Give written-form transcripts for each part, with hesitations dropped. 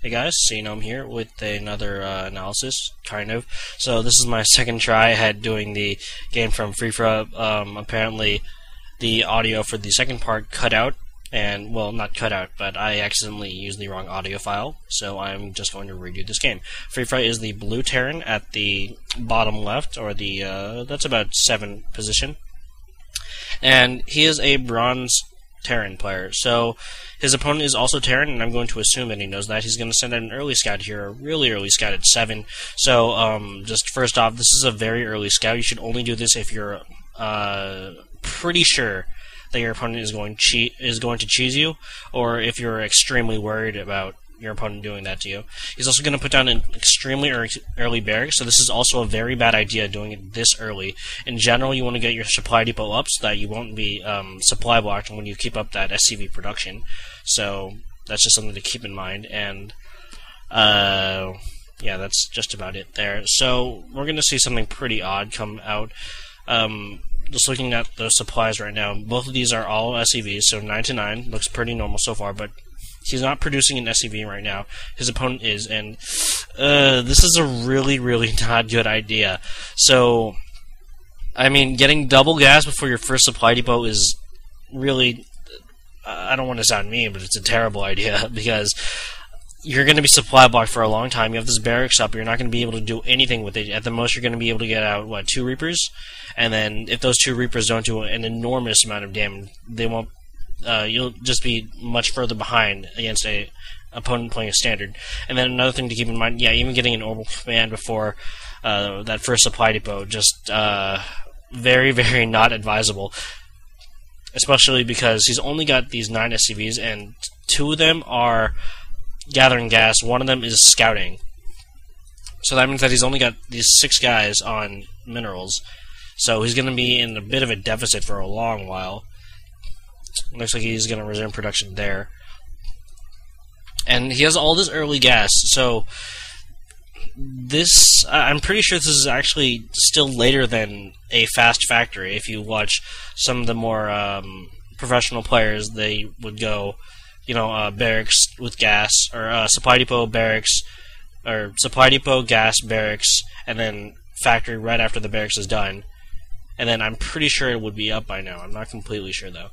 Hey guys, I'm here with another analysis, kind of. So this is my second try at doing the game from frifra. Apparently the audio for the second part cut out, and, well, not cut out, but I accidentally used the wrong audio file, so I'm just going to redo this game. Frifra is the blue Terran at the bottom left, or the, that's about 7 position. And he is a bronze Terran player, so his opponent is also Terran, and I'm going to assume that he knows that. He's going to send out an early scout here, a really early scout at 7. So, just first off, this is a very early scout. You should only do this if you're pretty sure that your opponent is going to cheese you, or if you're extremely worried about your opponent doing that to you. He's also going to put down an extremely early barracks, so this is also a very bad idea doing it this early. In general, you want to get your supply depot up so that you won't be supply blocked when you keep up that SCV production. So that's just something to keep in mind, and yeah, that's just about it there. So we're going to see something pretty odd come out. Just looking at those supplies right now, both of these are all SCVs, so 9 to 9 looks pretty normal so far, but he's not producing an SCV right now. His opponent is, and this is a really, really not good idea. So, I mean, getting double gas before your first supply depot is really, I don't want to sound mean, but it's a terrible idea, because you're going to be supply blocked for a long time. You have this barracks up, you're not going to be able to do anything with it. At the most, you're going to be able to get out, 2 Reapers? And then, if those 2 Reapers don't do an enormous amount of damage, they won't. You'll just be much further behind against a opponent playing a standard. And then another thing to keep in mind, yeah, even getting an orbital command before that first supply depot, just very, very not advisable. Especially because he's only got these 9 SCVs, and 2 of them are gathering gas, 1 of them is scouting. So that means that he's only got these 6 guys on minerals. So he's going to be in a bit of a deficit for a long while. Looks like he's going to resume production there. And he has all this early gas, so this, I'm pretty sure this is actually still later than a fast factory. If you watch some of the more professional players, they would go, barracks with gas, or supply depot barracks, or supply depot gas barracks, and then factory right after the barracks is done. And then I'm pretty sure it would be up by now. I'm not completely sure though.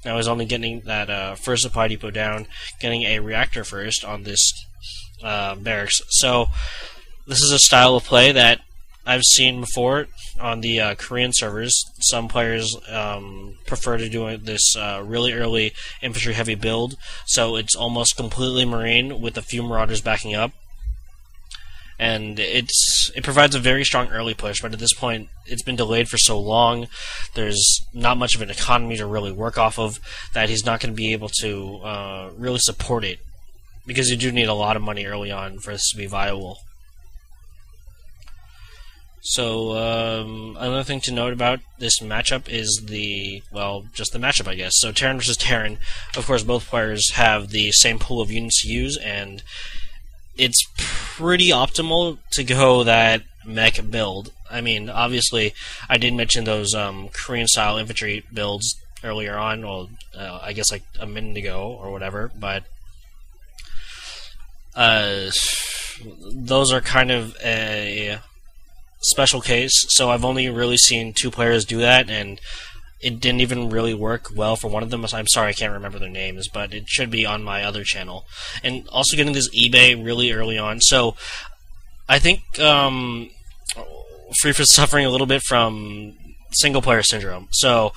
Now he's only getting that first supply depot down, getting a reactor first on this barracks. So this is a style of play that I've seen before on the Korean servers. Some players prefer to do this really early infantry heavy build, so it's almost completely marine with a few marauders backing up. And it provides a very strong early push, but at this point, it's been delayed for so long, there's not much of an economy to really work off of, that he's not going to be able to really support it, because you do need a lot of money early on for this to be viable. So, another thing to note about this matchup is just the matchup, I guess. So, Terran versus Terran, of course, both players have the same pool of units to use, and it's pretty optimal to go that mech build. I mean, obviously, I did mention those Korean-style infantry builds earlier on, well, I guess like a minute ago or whatever, but those are kind of a special case, so I've only really seen 2 players do that, and it didn't even really work well for one of them. I'm sorry, I can't remember their names, but it should be on my other channel. And also getting this eBay really early on. So I think frifra's suffering a little bit from single-player syndrome. So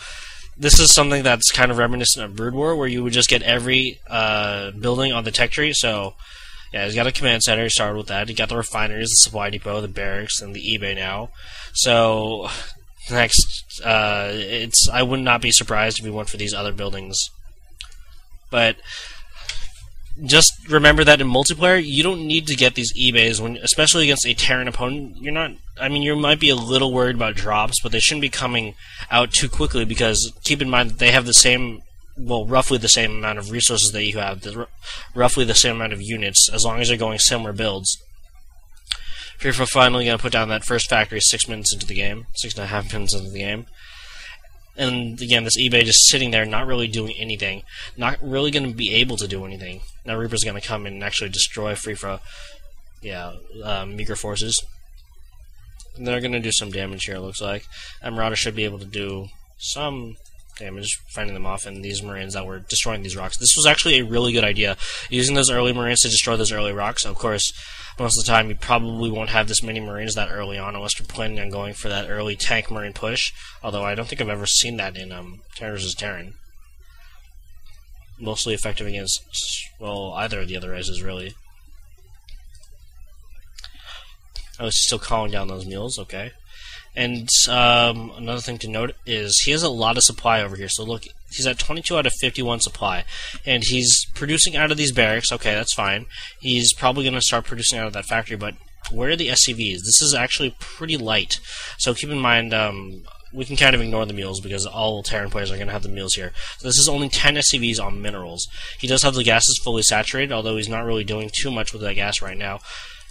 this is something that's kind of reminiscent of Brood War, where you would just get every building on the tech tree. So yeah, he's got a command center. He started with that. He got the refineries, the supply depot, the barracks, and the eBay now. So next, I would not be surprised if we went for these other buildings. But just remember that in multiplayer, you don't need to get these eBays, especially against a Terran opponent. You're not. I mean, you might be a little worried about drops, but they shouldn't be coming out too quickly, because keep in mind that they have the same, well, roughly the same amount of resources that you have, roughly the same amount of units, as long as they're going similar builds. frifra finally going to put down that first factory 6 minutes into the game, 6.5 minutes into the game. And again, this eBay just sitting there, not really doing anything, not really going to be able to do anything. Now Reaper's going to come in and actually destroy frifra, meager forces. And they're going to do some damage here, it looks like. Marauder should be able to do some damage, finding them off, and these Marines that were destroying these rocks. This was actually a really good idea, using those early Marines to destroy those early rocks. Of course, most of the time you probably won't have this many Marines that early on, unless you're planning on going for that early tank Marine push, although I don't think I've ever seen that in Terran vs. Terran. Mostly effective against, well, either of the other races, really. Oh, he's still calling down those mules, okay. And another thing to note is he has a lot of supply over here. So look, he's at 22 out of 51 supply, and he's producing out of these barracks. Okay, that's fine. He's probably going to start producing out of that factory, but where are the SCVs? This is actually pretty light. So keep in mind, we can kind of ignore the mules because all Terran players are going to have the mules here. So this is only 10 SCVs on minerals. He does have the gases fully saturated, although he's not really doing too much with that gas right now.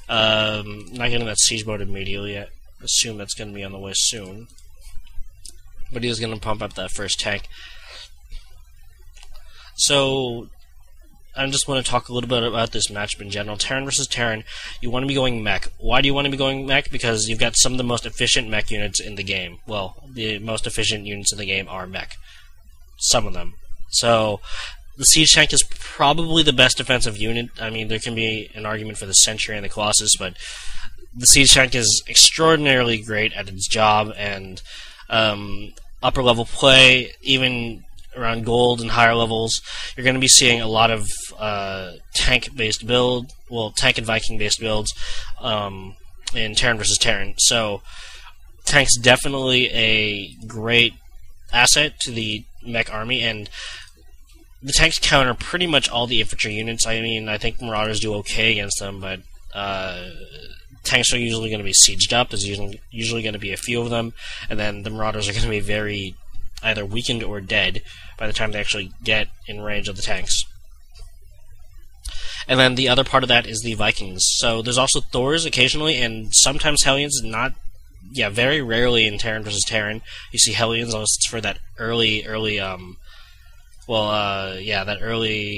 Not getting that siege mode immediately yet. Assume that's going to be on the way soon. But he is going to pump up that first tank. So, I just want to talk a little bit about this matchup in general. Terran versus Terran, you want to be going mech. Why do you want to be going mech? Because you've got some of the most efficient mech units in the game. Well, the most efficient units in the game are mech. Some of them. So, the Siege Tank is probably the best defensive unit. I mean, there can be an argument for the Sentry and the Colossus, but the Siege Tank is extraordinarily great at its job, and upper level play, even around gold and higher levels, you're going to be seeing a lot of tank-based build, well, tank and Viking-based builds in Terran vs. Terran. So, tank's definitely a great asset to the mech army, and the tanks counter pretty much all the infantry units. I mean, I think Marauders do okay against them, but tanks are usually going to be sieged up. There's usually going to be a few of them, and then the Marauders are going to be very either weakened or dead by the time they actually get in range of the tanks. And then the other part of that is the Vikings. So there's also Thors occasionally, and sometimes Hellions, very rarely in Terran vs. Terran. You see Hellions unless it's for that early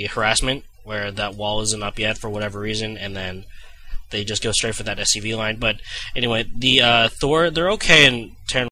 harassment, where that wall isn't up yet for whatever reason, and then they just go straight for that SCV line. But anyway, the Thor, they're okay in Terran